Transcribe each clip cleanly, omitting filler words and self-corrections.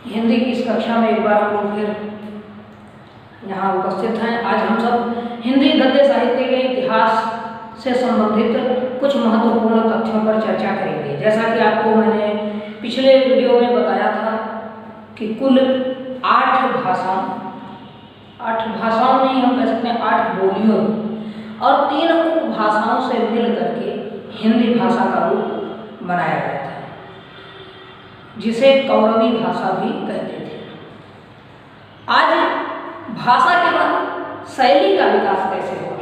हिंदी की इस कक्षा में एक बार हम लोग फिर यहाँ उपस्थित हैं। आज हम सब हिंदी गद्य साहित्य के इतिहास से संबंधित कुछ महत्वपूर्ण तथ्यों पर चर्चा करेंगे। जैसा कि आपको मैंने पिछले वीडियो में बताया था कि कुल 8 भाषाओं में हम कह सकते हैं 8 बोलियों और 3 उपभाषाओं से मिल करके हिंदी भाषा का रूप बनाया गया था, जिसे कौरवी भाषा भी कहते थे। आज भाषा के बाद शैली का विकास कैसे हुआ,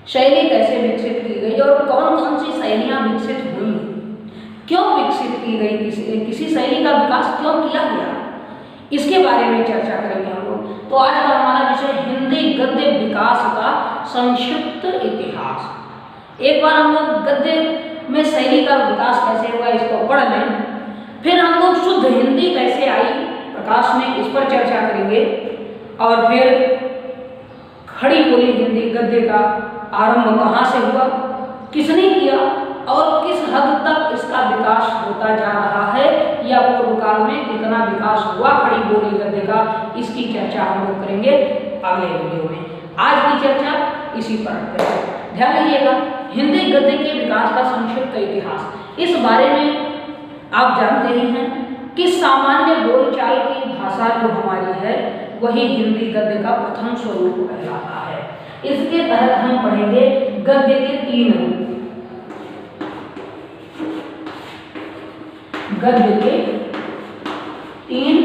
शैली कैसे विकसित की गई और कौन कौन सी शैलियाँ विकसित हुई, क्यों विकसित की गई, किसी शैली का विकास क्यों किया गया, इसके बारे में चर्चा करेंगे हम लोग। तो आज का हमारा विषय हिंदी गद्य विकास का संक्षिप्त इतिहास। एक बार हम लोग गद्य में शैली का विकास कैसे हुआ इसको पढ़ लें, फिर हम लोग शुद्ध हिंदी कैसे आई प्रकाश में इस पर चर्चा करेंगे, और फिर खड़ी बोली हिंदी गद्य का आरंभ कहाँ से हुआ, किसने किया और किस हद तक इसका विकास होता जा रहा है या पूर्व काल में कितना विकास हुआ खड़ी बोली गद्य का, इसकी चर्चा हम लोग करेंगे अगले वीडियो में। आज की चर्चा इसी पर करेंगे। ध्यान रखिएगा, हिंदी गद्य के विकास का संक्षिप्त इतिहास। इस बारे में आप जानते ही हैं कि सामान्य बोलचाल की भाषा जो हमारी है वही हिंदी गद्य का प्रथम स्वरूप कहलाता है। इसके तहत हम पढ़ेंगे गद्य के 3 रूप। गद्य के 3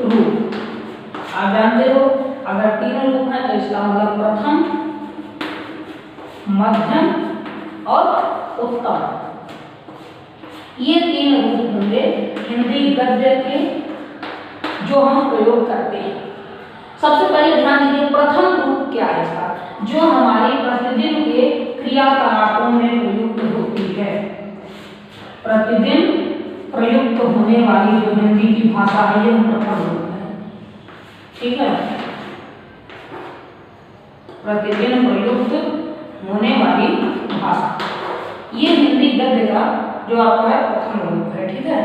रूप आप जानते हो, अगर 3 रूप हैं तो इसका मतलब प्रथम, मध्यम और उत्तम, ये 3 रूप होंगे हिंदी गद्य के जो हम प्रयोग करते हैं। सबसे पहले ध्यान दीजिए प्रथम रूप क्या है इसका, जो हमारी प्रतिदिन के क्रियाकलापों में प्रयुक्त होती है। प्रतिदिन प्रयुक्त होने वाली जो हिंदी की भाषा है ये प्रथम रूप है, ठीक है। प्रतिदिन प्रयुक्त होने वाली भाषा, ये हिंदी गद्य का जो आपका है प्रथम रूप है, ठीक है।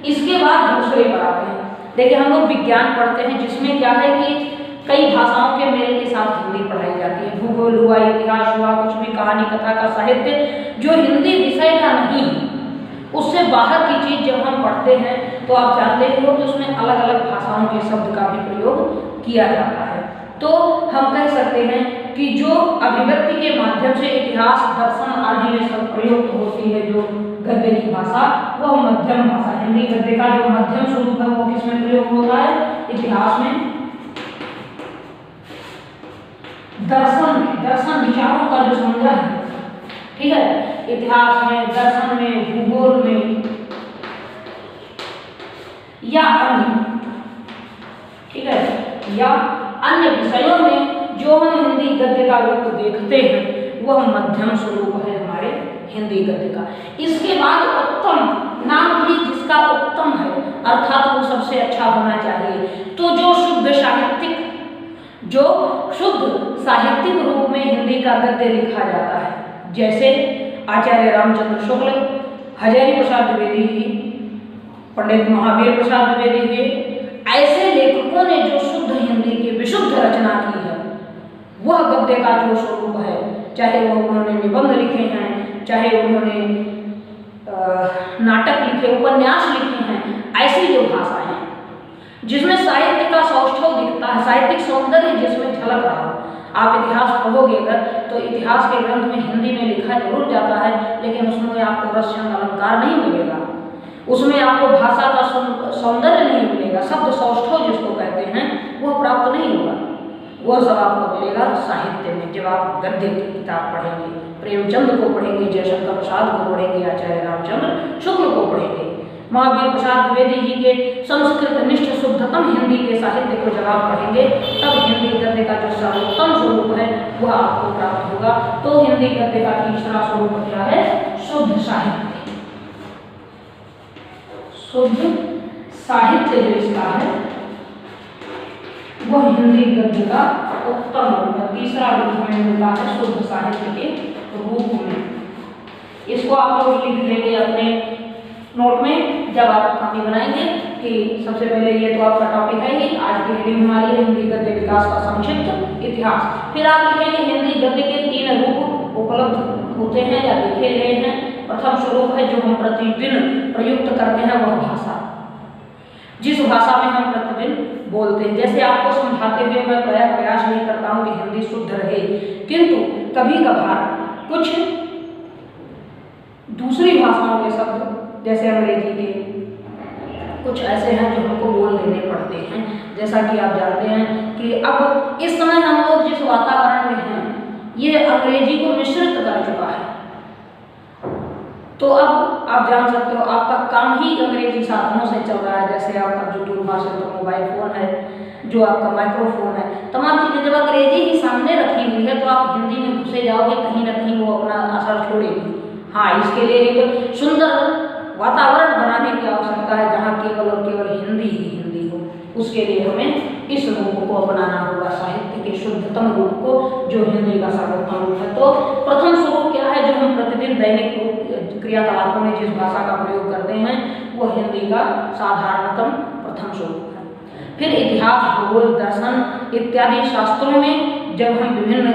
इसके बाद दूसरे पर आते हैं। देखिए हम लोग विज्ञान पढ़ते हैं जिसमें क्या है कि कई भाषाओं के मेल के साथ हिंदी पढ़ाई जाती है। भूगोल हुआ, इतिहास हुआ, कुछ भी कहानी कथा का साहित्य जो हिंदी विषय का नहीं, उससे बाहर की चीज जब हम पढ़ते हैं तो आप जानते हो कि उसमें अलग अलग भाषाओं के शब्द का भी प्रयोग किया जाता है। तो हम कह सकते हैं कि जो अभिव्यक्ति के माध्यम से इतिहास, दर्शन आदि में सब प्रयुक्त होती है जो गद्य की भाषा, वह मध्यम भाषा। हिंदी गद्य का जो मध्यम स्वरूप है वो किसमें प्रयोग होता है, इतिहास में, दर्शन विचारों का जो संग्रह है, ठीक है, इतिहास में, दर्शन में, भूगोल में या अन्य, ठीक है, या अन्य विषयों में जो हम हिंदी गद्य का रूप देखते हैं वह मध्यम स्वरूप है हमारे हिंदी गद्य का। इसके बाद उत्तम, नाम ही जिसका उत्तम है, अर्थात वो सबसे अच्छा होना चाहिए। तो जो शुद्ध साहित्यिक रूप में हिंदी का गद्य लिखा जाता है, जैसे आचार्य रामचंद्र शुक्ल, हजारी प्रसाद द्विवेदी जी, पंडित महावीर प्रसाद द्विवेदी जी, ऐसे लेखकों ने जो शुद्ध हिंदी की विशुद्ध रचना की है, वह गद्य का जो स्वरूप है, चाहे वो उन्होंने निबंध लिखे हैं, चाहे उन्होंने नाटक लिखे, उपन्यास लिखे हैं, ऐसी जो भाषाएं हैं जिसमें साहित्य का सौष्ठव दिखता है, साहित्यिक सौंदर्य जिसमें झलक रहा हो। आप इतिहास पढ़ोगे अगर तो इतिहास के ग्रंथ में हिंदी में लिखा जरूर जाता है, लेकिन उसमें आपको रस छंद अलंकार नहीं मिलेगा, उसमें आपको भाषा का सौंदर्य नहीं मिलेगा, शब्द सौष्ठव जिसको कहते हैं वह प्राप्त नहीं होगा। वह सब आपको मिलेगा साहित्य में। जब आप गद्य की किताब पढ़ेंगे, प्रेमचंद को पढ़ेंगे, जयशंकर प्रसाद को पढ़ेंगे, आचार्य रामचंद्र शुक्ल को पढ़ेंगे, महावीर प्रसाद द्विवेदी जी के संस्कृत निष्ठ शुद्धतम हिंदी के साहित्य को जब आप पढ़ेंगे तब हिंदी गद्य का जो सर्वोत्तम स्वरूप है वह आपको प्राप्त होगा। तो हिंदी गद्य का तीसरा स्वरूप क्या है, शुद्ध साहित्य। शुद्ध साहित्य जो इसका है वह हिंदी गद्य का उत्तम रूप है, तीसरा रूप हमें मिलता है शुद्ध साहित्य के रूप में। इसको आप लोग लिख लेंगे अपने नोट में जब आप कहानी बनाएंगे। कि सबसे पहले ये तो आपका टॉपिक है ही, आज की रीडिंग हमारी है हिंदी गद्य विकास का संक्षिप्त इतिहास। फिर आप लिखेंगे हिंदी गद्य के 3 रूप उपलब्ध होते हैं या लिखे गए हैं। प्रथम स्वरूप है जो हम प्रतिदिन प्रयुक्त करते हैं वह भाषा, जिस भाषा में हम प्रतिदिन बोलते हैं। जैसे आपको समझाते हुए मैं प्रयास नहीं करता हूँ कि हिंदी शुद्ध रहे, किंतु कभी कभार कुछ दूसरी भाषाओं के शब्द जैसे अंग्रेजी के कुछ ऐसे हैं जो हमको बोल लेने पड़ते हैं। जैसा कि आप जानते हैं कि अब इस समय हम लोग जिस वातावरण में हैं ये अंग्रेजी को मिश्रित कर चुका है, तो अब आप जान सकते हो आपका काम ही अंग्रेजी साधनों से चल रहा है। जैसे आपका जो दूरभाष तो मोबाइल फोन है, जो आपका माइक्रोफोन है, तमाम चीज़ें जब अंग्रेजी ही सामने रखी हुई है तो आप हिंदी में घुसे जाओगे, कहीं ना कहीं वो अपना असर छोड़ेगी। हाँ, इसके लिए एक सुंदर वातावरण बनाने की आवश्यकता है जहाँ केवल और केवल हिंदी ही हिंदी हो। उसके लिए हमें इस रूप को अपनाना होगा, साहित्य के शुद्धतम रूप को, जो हिंदी का सर्वोत्तम रूप है। तो प्रथम स्वरूप क्या है जो हम प्रतिदिन दैनिक क्रियाकलापों में जिस भाषा का प्रयोग करते हैं वो हिंदी का साधारणतम प्रथम स्वरूप है। फिर इतिहास, भूगोल, दर्शन इत्यादि शास्त्रों में जब हम विभिन्न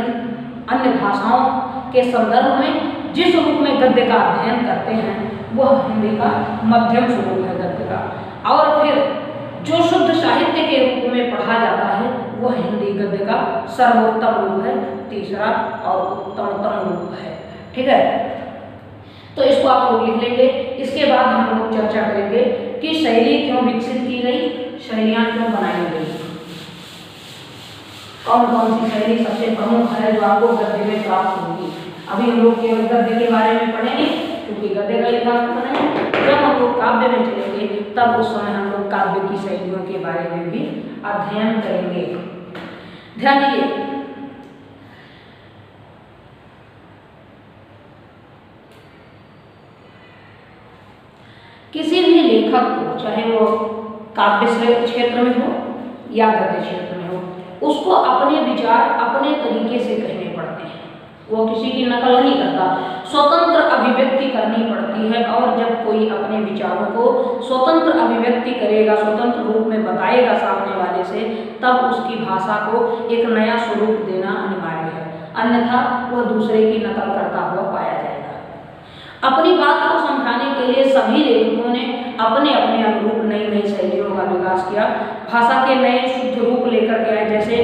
अन्य भाषाओं के संदर्भ में जिस रूप में गद्य का अध्ययन करते हैं वह हिंदी का मध्यम स्वरूप है गद्य का। और फिर जो शुद्ध साहित्य के रूप में पढ़ा जाता है वह हिंदी गद्य का सर्वोत्तम रूप है, तीसरा और उत्तमतम रूप है। ठीक है, तो इसको आप लोग लिख लेंगे। इसके बाद हम लोग चर्चा करेंगे कि शैली क्यों विकसित की गई, शैलियाँ क्यों बनाई गई, कौन कौन सी शैली सबसे प्रमुख है जो आपको गद्य में प्राप्त होगी। अभी हम लोग केवल गद्य के बारे में पढ़ेंगे क्योंकि गद्य का इतिहास पढ़ना है। जब हम लोग काव्य में चलेंगे तब उस समय हम लोग काव्य की शैलियों के बारे में भी अध्ययन करेंगे। ध्यान दीजिए, किसी भी लेखक को, चाहे वो काव्य क्षेत्र में हो या गद्य क्षेत्र में हो, उसको अपने विचार अपने तरीके से कहने पड़ते हैं। वो किसी की नकल नहीं करता, स्वतंत्र अभिव्यक्ति करनी पड़ती है। और जब कोई अपने विचारों को स्वतंत्र अभिव्यक्ति करेगा, स्वतंत्र रूप में बताएगा सामने वाले से, तब उसकी भाषा को एक नया स्वरूप देना अनिवार्य है, अन्यथा वह दूसरे की नकल करता हुआ पाया जाएगा। अपनी बात को समझाने के लिए सभी लेखकों ने अपने अपने अनुरूप नई नई शैलियों का विकास किया, भाषा के नए शुद्ध रूप लेकर के आए। जैसे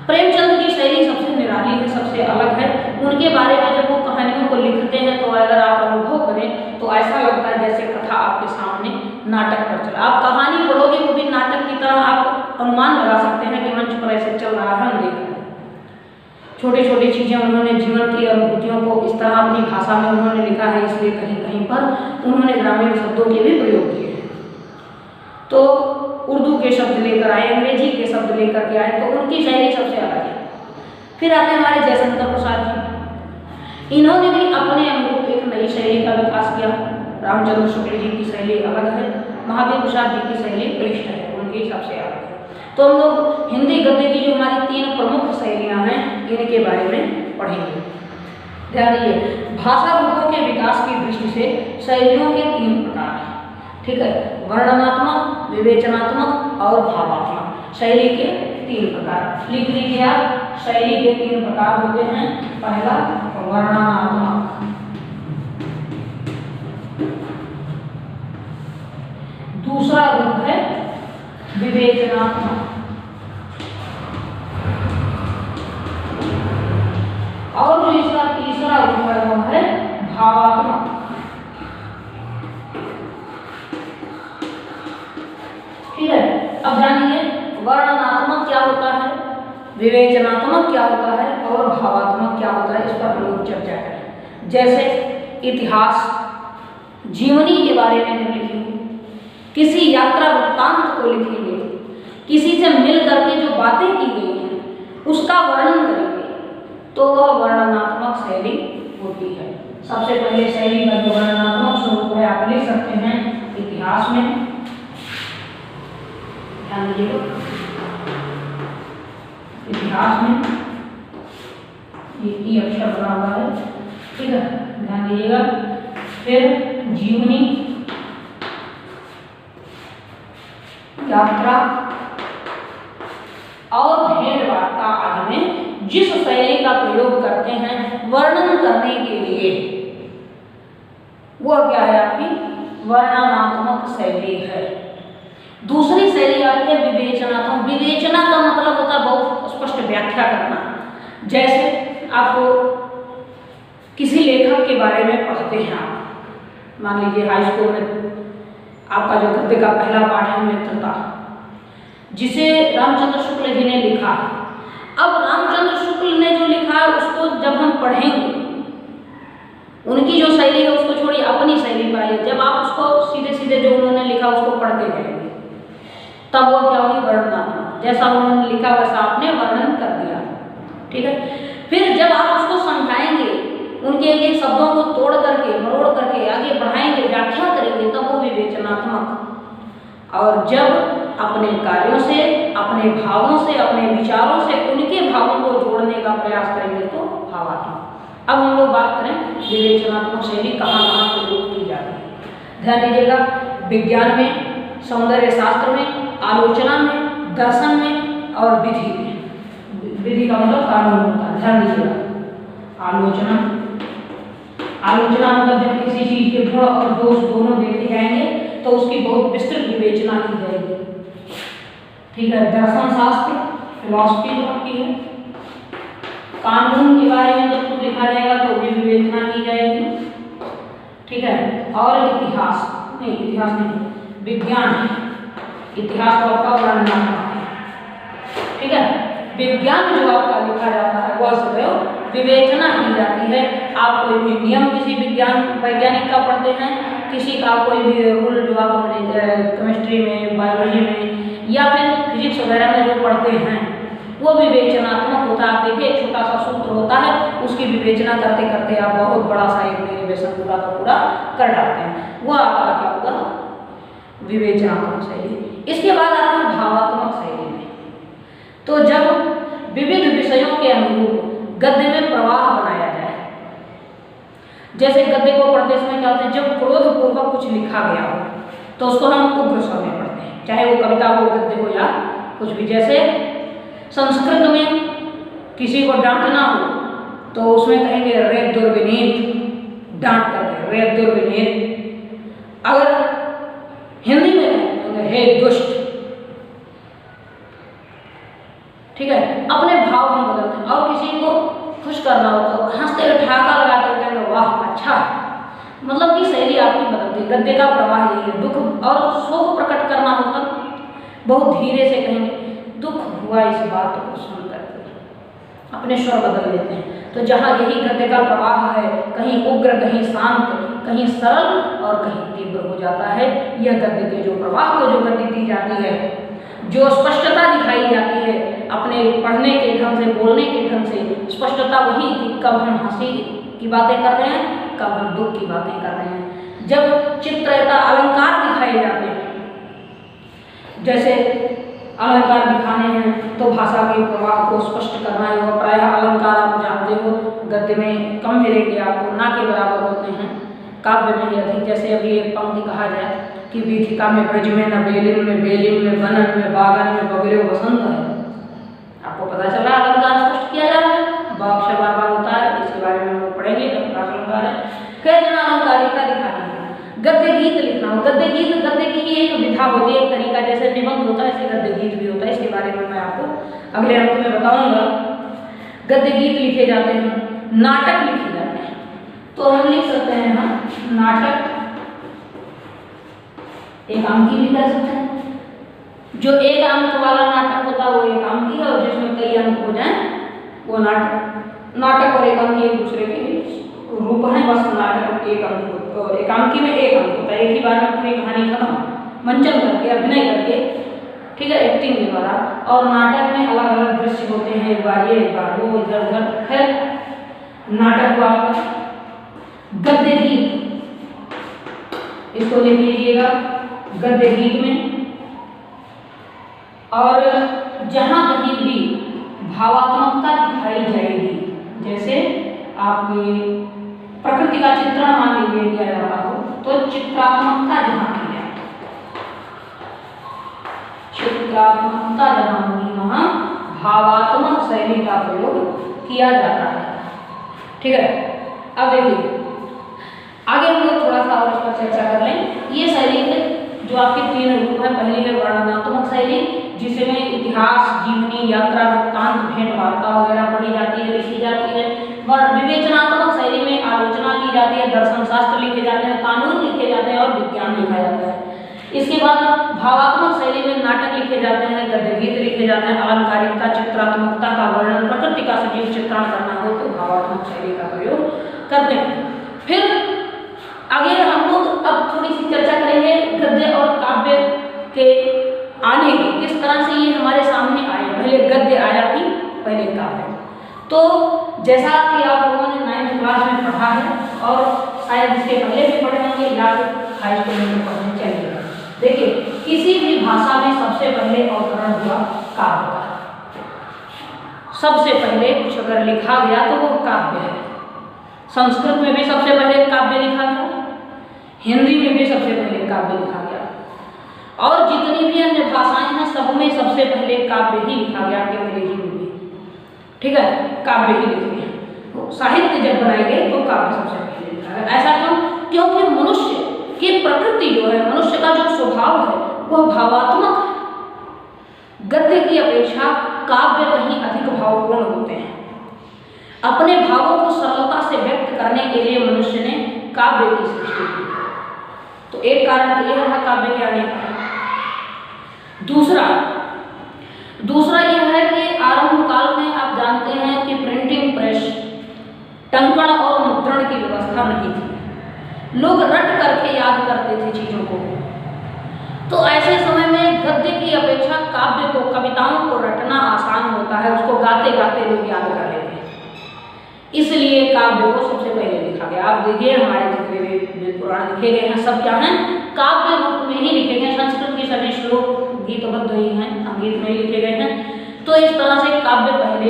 प्रेमचंद की शैली सबसे निराली है, सबसे अलग है। उनके बारे में जब वो कहानियों को लिखते हैं तो अगर आप अनुभव करें तो ऐसा लगता है जैसे कथा आपके सामने नाटक पर चला। आप कहानी पढ़ोगे वो भी नाटक की तरह आप अनुमान लगा सकते हैं कि मंच पर ऐसे चल रहा है, हम देख रहे हैं। छोटी छोटी चीज़ें उन्होंने जीवन की अनुभूतियों को इस तरह अपनी भाषा में उन्होंने लिखा है, इसलिए कहीं कहीं पर उन्होंने ग्रामीण शब्दों के भी प्रयोग किए हैं। तो उर्दू के शब्द लेकर आए, अंग्रेजी के शब्द लेकर के आए, तो उनकी शैली सबसे अलग है। फिर आते हैं हमारे जयशंकर प्रसाद जी, इन्होंने भी अपने अनुरूप एक नई शैली का विकास किया। रामचंद्र शुक्ल जी की शैली अलग है, महावीर प्रसाद जी की शैली क्लिष्ट है, उनकी सबसे अलग है। तो हम लोग हिंदी गद्य की जो हमारी 3 प्रमुख शैलियाँ हैं इनके बारे में पढ़ेंगे। ध्यान दीजिए, भाषा रूपों के विकास की दृष्टि से शैलियों के 3 प्रकार हैं। ठीक है, वर्णनात्मक, विवेचनात्मक और भावात्मक शैली के 3 प्रकार लिख लीजिए आप। शैली के 3 प्रकार होते हैं। पहला वर्णनात्मक, दूसरा रूप है विवेचनात्मक और जो इसका तीसरा रूप है वो है भावात्मक। ठीक है, अब जानिए वर्णनात्मक क्या होता है, विवेचनात्मक क्या होता है और भावात्मक क्या होता है, इस पर हम लोग चर्चा करें। जैसे इतिहास, जीवनी के बारे में हम लिखेंगे, किसी यात्रा वृत्तांत को लिखेंगे, किसी से मिल करके जो बातें की गई हैं उसका वर्णन करेंगे, तो वह वर्णनात्मक शैली होती है। सबसे पहले शैली का जो वर्णनात्मक स्वरूप है आप लिख सकते हैं इतिहास में। ध्यान दीजिएगा, इतिहास में ये ई अक्षर बना हुआ है। ठीक है, ध्यान दीजिएगा। फिर जीवनी, यात्रा और भेंट वार्ता आदि में जिस शैली का प्रयोग करते हैं वर्णन करने के लिए, वह क्या है आपकी वर्णनात्मक शैली है। दूसरी शैली आती है विवेचनात्मक। विवेचना का मतलब होता है बहुत स्पष्ट व्याख्या करना। जैसे आपको किसी लेखक के बारे में पढ़ते हैं, आप मान लीजिए हाई स्कूल में आपका जो गद्य का पहला पाठ है मित्रता, जिसे रामचंद्र शुक्ल जी ने लिखा। अब रामचंद्र शुक्ल ने जो लिखा है उसको जब हम पढ़ेंगे, उनकी जो शैली है उसको छोड़िए, अपनी शैली पाइए। जब आप उसको सीधे सीधे जो उन्होंने लिखा उसको पढ़ते जाएंगे, तब वो क्या होगी वर्णनात्मक। जैसा उन्होंने लिखा वैसा आपने वर्णन कर दिया, ठीक है। फिर जब आप उसको समझाएंगे, उनके एक एक शब्दों को तोड़ करके मरोड़ करके आगे बढ़ाएंगे, व्याख्या करेंगे, तब वो विवेचनात्मक। और जब अपने कार्यों से, अपने भावों से, अपने विचारों से उनके भावों को जोड़ने का प्रयास करेंगे तो भावात्मक। अब हम लोग बात करें विवेचनात्मक शैली कहाँ कहाँ प्रयोग की जाती है। ध्यान दीजिएगा, विज्ञान में, सौंदर्य शास्त्र में, आलोचना में, दर्शन में और विधि में। विधि का मतलब कानून होता है। ध्यान दीजिएगा, आलोचना मतलब जब किसी चीज के गुण और दोष दोनों देखे जाएंगे तो उसकी बहुत विस्तृत विवेचना की जाएगी, ठीक है। दर्शन शास्त्र फिलॉसफी जो आपकी है, कानून के बारे में जब कुछ लिखा जाएगा तो भी विवेचना की जाएगी, ठीक है। और इतिहास नहीं, विज्ञान, इतिहास तो आपका वर्णनात्मक है, ठीक है। विज्ञान जो आपका लिखा जाता है वह सदैव विवेचना की जाती है। आप कोई भी नियम किसी विज्ञान वैज्ञानिक का पढ़ते हैं, किसी का कोई भी रूल जो आप अपने केमिस्ट्री में, बायोलॉजी में या फिर फिजिक्स वगैरह में जो पढ़ते हैं वो विवेचनात्मक होता है। आप देखिए एक छोटा सा सूत्र होता है, उसकी विवेचना करते करते आप बहुत बड़ा सा एक डेरिवेशन पूरा का पूरा कर डालते हैं, वो आपका क्या होगा विवेचनात्मक शैली। इसके बाद आते हैं भावात्मक शैली में। तो जब विविध विषयों के अनुरूप गद्य में प्रवाह बनाया जाए, जैसे गद्य को पढ़ते समय क्या होता है, जब क्रोध पूर्वक कुछ लिखा गया हो तो उसको हम उग्र स्वर में पढ़ते हैं, चाहे वो कविता हो, गद्य हो या कुछ भी। जैसे संस्कृत में किसी को डांटना हो तो उसमें कहेंगे रे दुर्विनीत, डांट करके रे दुर्विनीत। अगर हिंदी में कहेंगे हे दुष्ट, ठीक है। अपने भाव हम बदलते हैं। और किसी को खुश करना हो तो हंसते हुए ठहाका लगाते हुए कहेंगे वाह अच्छा, मतलब कि शैली आपकी बदलती है। गद्य का प्रवाह यही है। दुख और शोक प्रकट करना हो तब बहुत धीरे से कहेंगे दुख हुआ इस बात को सुनकर, अपने स्वर बदल लेते हैं। तो जहाँ यही गद्य का प्रवाह है, कहीं उग्र, कहीं शांत, कहीं सरल और कहीं तीव्र हो जाता है। यह गद्य के जो प्रवाह को जो गति दी जाती है, जो स्पष्टता दिखाई जाती है अपने पढ़ने के ढंग से, बोलने के ढंग से, स्पष्टता वही कि कब हम हंसी की बातें कर रहे हैं, कब हम दुख की बातें कर रहे हैं। जब चित्रता अलंकार दिखाए जाते हैं, जैसे अलंकार दिखाने हैं तो भाषा के प्रवाह को स्पष्ट करना है। और प्रायः अलंकार आप जानते हो गद्य में कम मिलेंगे आपको, ना के बराबर होते हैं, काव्य में ही अधिक। जैसे अभी एक पंक्ति कहा जाए कि वीथिका में ब्रज में न बेलिन में, बेलिन में बनन में, बागन में बगरे बसंत है। आपको पता चला अलंकार स्पष्ट किया जा रहा है, अक्षर बार बार होता है, इसके बारे में हम लोग पढ़ेंगे। अलंकार है कई जना अलंकारिता दिखानी है। गद्य गीत लिखना हो, गद्य गीत गद्य की ही एक विधा होती है, एक तरीका। जैसे निबंध होता है ऐसे गद्य गीत भी होता है, इसके बारे में मैं आपको अगले अंक में बताऊंगा। गद्य गीत लिखे जाते हैं, नाटक लिखे जाते हैं। तो हम लिख सकते हैं ना नाटक, एक अंकी भी कर सकते हैं। जो एक अंक वाला नाटक होता है वो एक अंकी है, और जिसमें कई अंक हो जाए वो नाटक। नाटक और एक अंकी एक दूसरे के रूप है, बस नाटक एक अंक और एक अंकी में एक अंक होता है, एक ही बार में पूरी कहानी खत्म, मंचन करके, अभिनय करके, ठीक है, एक्टिंग के द्वारा। और नाटक में अलग अलग दृश्य होते हैं, एक बार ये, एक बार वो, इधर उधर है। नाटक हुआ गद्य गीत, इसको लिख लीजिएगा गद्य गीत में। और जहाँ कहीं भी भावात्मकता दिखाई जाएगी, जैसे आपके प्रकृति का चित्रण मान लीजिए किया जाता हो तो चित्रात्मकता जहाँ की जाए, कलात्मकता जहाँ होगी वहाँ भावात्मक शैली का प्रयोग किया जाता है। ठीक है, अब देखिए आगे हम लोग थोड़ा सा और इस पर चर्चा कर लें। ये शैली के जो आपके 3 रूप है, पहली है वर्णनात्मक शैली जिसमें इतिहास, जीवनी, यात्रा, वृत्तांत, भेंट वार्ता वगैरह पढ़ी जाती है, लिखी जाती है। विवेचनात्मक शैली में आलोचना की जाती है, दर्शन शास्त्र लिखे जाते हैं, कानून लिखे जाते हैं और विज्ञान लिखा जाता है। इसके बाद भावात्मक शैली में नाटक लिखे जाते हैं, गद्य गीत लिखे जाते हैं, अलंकारिकता, चित्रात्मकता का वर्णन, प्रकृति का सजीव चित्रण करना हो तो भावात्मक शैली का प्रयोग करते हैं। फिर आगे हम लोग अब थोड़ी सी चर्चा करेंगे गद्य और काव्य के आने की, किस तरह से ये हमारे सामने आए। पहले गद्य आया कि पहले काव्य। तो जैसा कि आप लोगों ने 9th क्लास में पढ़ा है और शायद इसके पहले भी पढ़े होंगे या हाई स्कूल में पढ़ने चाहिए। देखिए, किसी भी भाषा में सबसे पहले अवतरण हुआ काव्य का। सबसे पहले कुछ अगर लिखा गया तो वो काव्य है। संस्कृत में भी सबसे पहले काव्य लिखा गया, हिंदी में भी सबसे पहले काव्य लिखा गया और जितनी भी अन्य भाषाएं हैं सब में सबसे पहले काव्य ही लिखा गया कि अंग्रेजी में भी। ठीक है, काव्य ही लिखे हैं। साहित्य जब बनाए गए तो काव्य सबसे पहले लिखा गया। ऐसा क्यों? क्योंकि मनुष्य की प्रकृति जो है, मनुष्य का जो स्वभाव है वह भावात्मक है। गद्य की अपेक्षा काव्य कहीं अधिक भावपूर्ण होते हैं। अपने भावों को सरलता से व्यक्त करने के लिए मनुष्य ने काव्य की सृष्टि की। तो एक कारण तो यह है काव्य के आने का। दूसरा यह है कि आरंभ काल में आप जानते हैं कि प्रिंटिंग प्रेस, टंकण और मुद्रण की व्यवस्था नहीं थी। लोग रट करके याद करते थे चीजों को। तो ऐसे समय में गद्य की अपेक्षा काव्य को, कविताओं को रटना आसान होता है, उसको गाते गाते लोग याद कर लेते हैं। इसलिए काव्य को सबसे पहले लिखा गया। आप देखिए हमारे जितने भी पुराण लिखे गए हैं सब क्या हैं? काव्य रूप में ही लिखे गए। संस्कृत के सभी श्लोक गीतबद्ध ही हैं, संगीत में ही लिखे गए हैं। तो इस तरह से काव्य पहले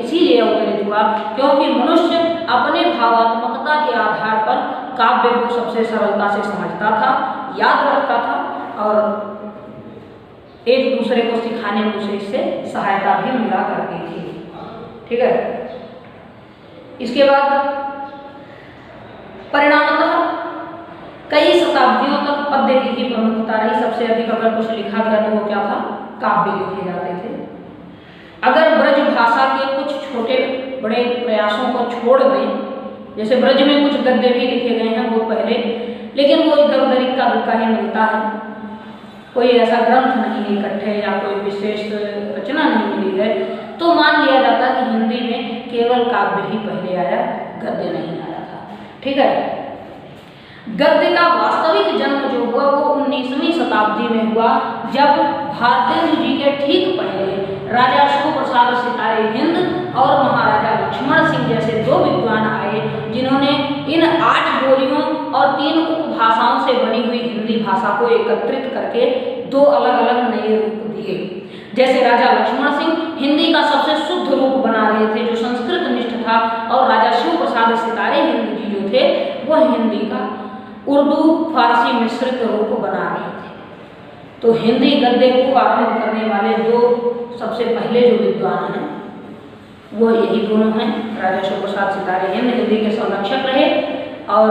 इसीलिए अवतरित हुआ क्योंकि मनुष्य अपने भावात्मकता के आधार पर काव्य को सबसे सरलता से समझता था, याद रखता था और एक दूसरे को सिखाने में उसे इससे सहायता भी मिला करती थी। ठीक है, इसके बाद परिणामतः कई शताब्दियों तक पद्य की ही प्रमुखता रही। सबसे अधिक अगर कुछ लिखा गया तो वो क्या था? काव्य लिखे जाते थे। अगर ब्रज भाषा के कुछ छोटे बड़े प्रयासों को छोड़ दें, जैसे ब्रज में कुछ गद्य भी लिखे गए हैं वो पहले, लेकिन वो इधर उधर इक्का दुक्का ही मिलता है, कोई ऐसा ग्रंथ नहीं इकट्ठे या कोई विशेष रचना नहीं मिली है, तो मान लिया जाता कि हिंदी में केवल काव्य ही पहले आया, गद्य नहीं आया था। ठीक है, गद्य का वास्तविक जन्म जो हुआ वो 19वीं शताब्दी में हुआ, जब भारतेंदु जी के ठीक पहले राजा शिव प्रसाद सितारे हिंद और महाराजा लक्ष्मण सिंह जैसे 2 विद्वान आए, जिन्होंने इन 8 बोलियों और 3 उपभाषाओं से बनी हुई हिंदी भाषा को एकत्रित करके 2 अलग अलग नए रूप दिए। जैसे राजा लक्ष्मण सिंह हिंदी का सबसे शुद्ध रूप बना रहे थे जो संस्कृत निष्ठ था, और राजा शिव प्रसाद सितारे हिंद जी जो थे वह हिंदी का उर्दू फारसी मिश्रित रूप बना रहे थे। तो हिंदी गद्य को आरंभ करने वाले 2 सबसे पहले जो विद्वान हैं वो यही दोनों हैं। राजा शिव प्रसाद सितारे हिंदी के संरक्षक रहे और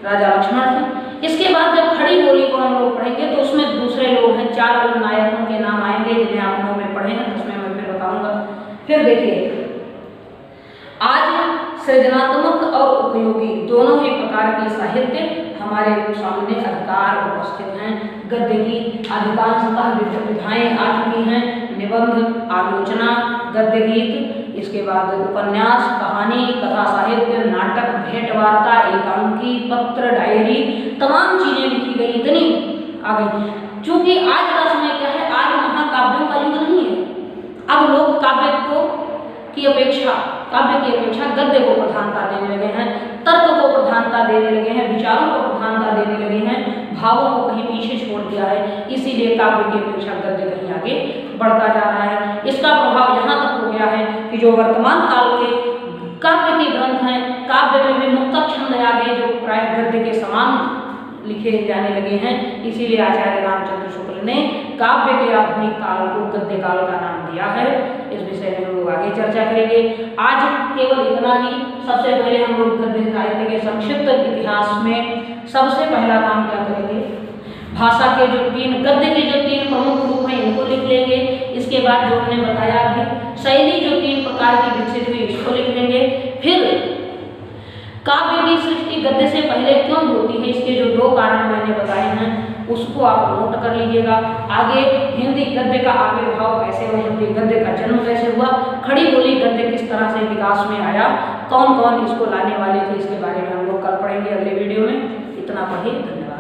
राजा लक्ष्मण सिंह। इसके बाद जब खड़ी बोली को हम लोग पढ़ेंगे तो उसमें दूसरे लोग हैं, 4 लोग नायकों के नाम आएंगे जिन्हें आप 9 में पढ़े हैं, 10 में मैं फिर बताऊंगा। फिर देखिए, आज सृजनात्मक और उपयोगी दोनों ही प्रकार के साहित्य हमारे सामने अधिकार उपस्थित हैं। गद्य की अधिकांशतः विधाएं आ चुकी हैं, निबंध, आलोचना, गद्य गीत, इसके बाद उपन्यास, कहानी, कथा साहित्य, नाटक, भेंट वार्ता, एकांकी, पत्र, डायरी, तमाम चीजें लिखी गई, इतनी आ गई। चूंकि आज का समय क्या है, आज महाकाव्यों का युग नहीं है। अब लोग काव्य की अपेक्षा गद्य को प्रधानता देने लगे हैं, तर्क को प्रधानता देने लगे हैं, विचारों को प्रधानता देने लगे हैं, भावों को कहीं पीछे छोड़ दिया है। इसीलिए काव्य की अपेक्षा गद्य कहीं आगे बढ़ता जा रहा है। इसका प्रभाव यहाँ तक हो गया है कि जो वर्तमान काल के काव्य के ग्रंथ हैं, काव्य में भी मुक्तक छंद आ गए जो प्राय गद्य के समान लिखे जाने लगे हैं। इसीलिए आचार्य रामचंद्र शुक्ल ने काव्य के आधुनिक काल को गद्य काल का नाम दिया है। इस विषय में हम लोग आगे चर्चा करेंगे। आज केवल इतना ही। सबसे पहले हम लोग गद्य साहित्य के संक्षिप्त इतिहास में सबसे पहला काम क्या करेंगे, भाषा के जो गद्य के जो 3 प्रमुख रूप हैं इनको लिख लेंगे। इसके बाद जो हमने बताया अभी शैली जो 3 प्रकार की विकसित हुई इसको लिख लेंगे। फिर काव्य की सृष्टि गद्य से पहले क्यों होती है, इसके जो 2 कारण मैंने बताए हैं उसको आप नोट कर लीजिएगा। आगे हिंदी गद्य का आविर्भाव कैसे हुआ, हिंदी गद्य का जन्म कैसे हुआ, खड़ी बोली गद्य किस तरह से विकास में आया, कौन कौन इसको लाने वाले थे, इसके बारे में हम लोग कल पढ़ेंगे अगले वीडियो में। इतना पढ़िए। धन्यवाद।